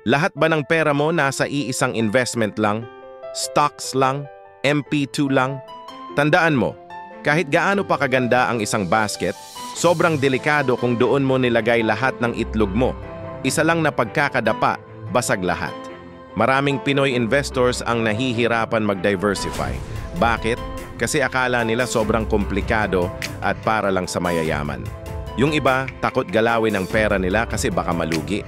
Lahat ba ng pera mo nasa iisang investment lang? Stocks lang? MP2 lang? Tandaan mo, kahit gaano pa kaganda ang isang basket, sobrang delikado kung doon mo nilagay lahat ng itlog mo. Isa lang na pagkakadapa, basag lahat. Maraming Pinoy investors ang nahihirapan mag-diversify. Bakit? Kasi akala nila sobrang komplikado at para lang sa mayayaman. Yung iba, takot galawin ang pera nila kasi baka malugi.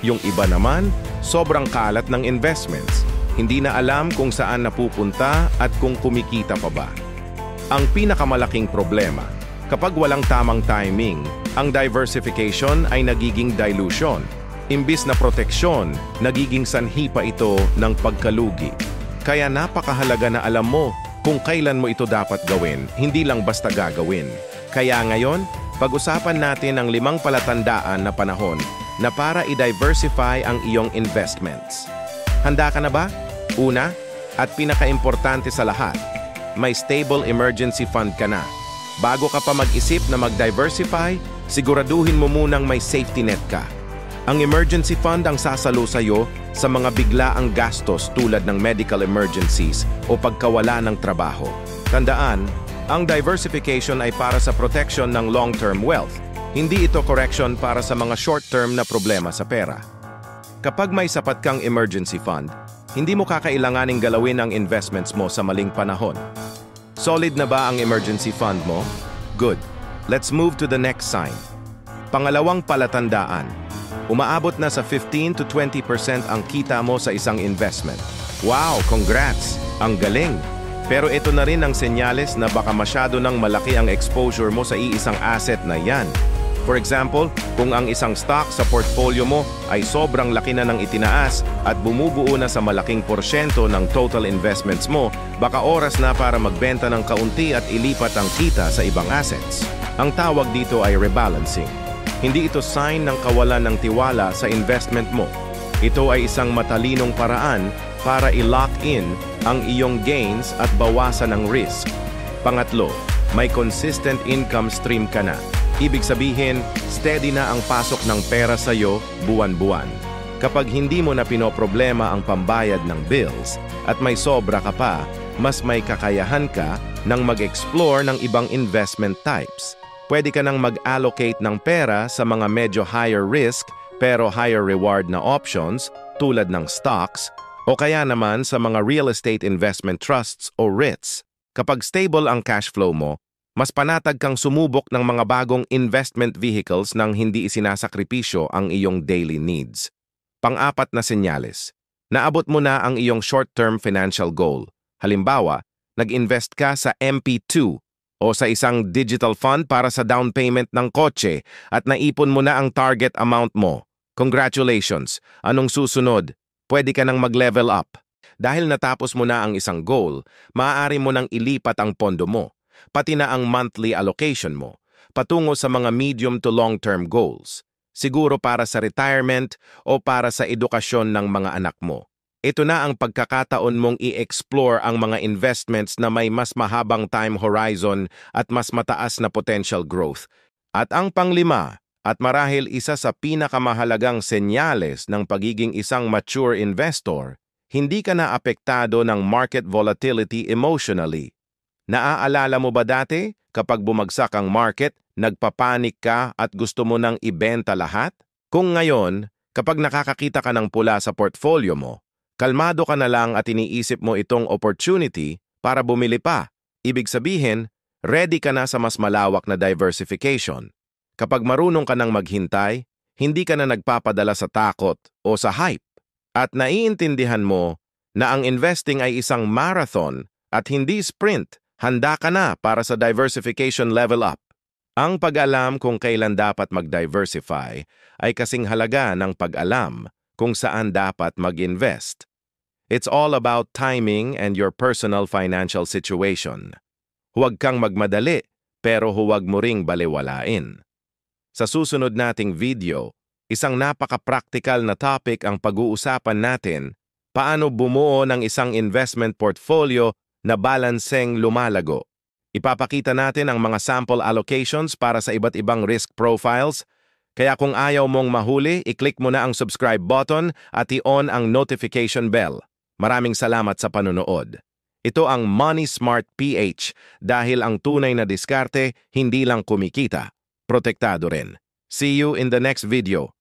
Yung iba naman, sobrang kalat ng investments. Hindi na alam kung saan napupunta at kung kumikita pa ba. Ang pinakamalaking problema, kapag walang tamang timing, ang diversification ay nagiging dilution. Imbis na proteksyon, nagiging sanhi pa ito ng pagkalugi. Kaya napakahalaga na alam mo kung kailan mo ito dapat gawin, hindi lang basta gagawin. Kaya ngayon, pag-usapan natin ang 5 palatandaan na panahon na para i-diversify ang iyong investments. Handa ka na ba? Una, at pinaka-importante sa lahat, may stable emergency fund ka na. Bago ka pa mag-isip na mag-diversify, siguraduhin mo munang may safety net ka. Ang emergency fund ang sasalo sa'yo sa mga biglaang gastos tulad ng medical emergencies o pagkawala ng trabaho. Tandaan, ang diversification ay para sa protection ng long-term wealth. Hindi ito correction para sa mga short-term na problema sa pera. Kapag may sapat kang emergency fund, hindi mo kakailanganing galawin ang investments mo sa maling panahon. Solid na ba ang emergency fund mo? Good. Let's move to the next sign. Pangalawang palatandaan. Umaabot na sa 15 to 20% ang kita mo sa isang investment. Wow, congrats! Ang galing! Pero ito na rin ang senyales na baka masyado nang malaki ang exposure mo sa iisang asset na yan. For example, kung ang isang stock sa portfolio mo ay sobrang laki na ng itinaas at bumubuo na sa malaking porsyento ng total investments mo, baka oras na para magbenta ng kaunti at ilipat ang kita sa ibang assets. Ang tawag dito ay rebalancing. Hindi ito sign ng kawalan ng tiwala sa investment mo. Ito ay isang matalinong paraan para i-lock in ang iyong gains at bawasan ang risk. Pangatlo, may consistent income stream ka na. Ibig sabihin, steady na ang pasok ng pera sa'yo buwan-buwan. Kapag hindi mo na pinoproblema ang pambayad ng bills at may sobra ka pa, mas may kakayahan ka ng mag-explore ng ibang investment types. Pwede ka nang mag-allocate ng pera sa mga medyo higher risk pero higher reward na options tulad ng stocks o kaya naman sa mga real estate investment trusts o REITs. Kapag stable ang cash flow mo, mas panatag kang sumubok ng mga bagong investment vehicles nang hindi isinasakripisyo ang iyong daily needs. Pang-apat na senyales. Naabot mo na ang iyong short-term financial goal. Halimbawa, nag-invest ka sa MP2 o sa isang digital fund para sa down payment ng kotse at naipon mo na ang target amount mo. Congratulations! Anong susunod? Pwede ka nang mag-level up. Dahil natapos mo na ang isang goal, maaari mo nang ilipat ang pondo mo, pati na ang monthly allocation mo, patungo sa mga medium to long-term goals. Siguro para sa retirement o para sa edukasyon ng mga anak mo. Ito na ang pagkakataon mong i-explore ang mga investments na may mas mahabang time horizon at mas mataas na potential growth. At ang panglima, at marahil isa sa pinakamahalagang senyales ng pagiging isang mature investor, hindi ka na apektado ng market volatility emotionally. Naaalala mo ba dati, kapag bumagsak ang market, nagpapanik ka at gusto mo nang ibenta lahat? Kung ngayon, kapag nakakakita ka ng pula sa portfolio mo, kalmado ka na lang at iniisip mo itong opportunity para bumili pa. Ibig sabihin, ready ka na sa mas malawak na diversification. Kapag marunong ka nang maghintay, hindi ka na nagpapadala sa takot o sa hype. At naiintindihan mo na ang investing ay isang marathon at hindi sprint. Handa ka na para sa diversification level up. Ang pag-alam kung kailan dapat mag-diversify ay kasing halaga ng pag-alam kung saan dapat mag-invest. It's all about timing and your personal financial situation. Huwag kang magmadali, pero huwag mo ring balewalain. Sa susunod nating video, isang napaka-practical na topic ang pag-uusapan natin, paano bumuo ng isang investment portfolio na balanseng lumalago. Ipapakita natin ang mga sample allocations para sa iba't ibang risk profiles, Kaya kung ayaw mong mahuli, i-click mo na ang subscribe button at i-on ang notification bell. Maraming salamat sa panonood. Ito ang Money Smart PH dahil ang tunay na diskarte hindi lang kumikita, protektado rin. See you in the next video.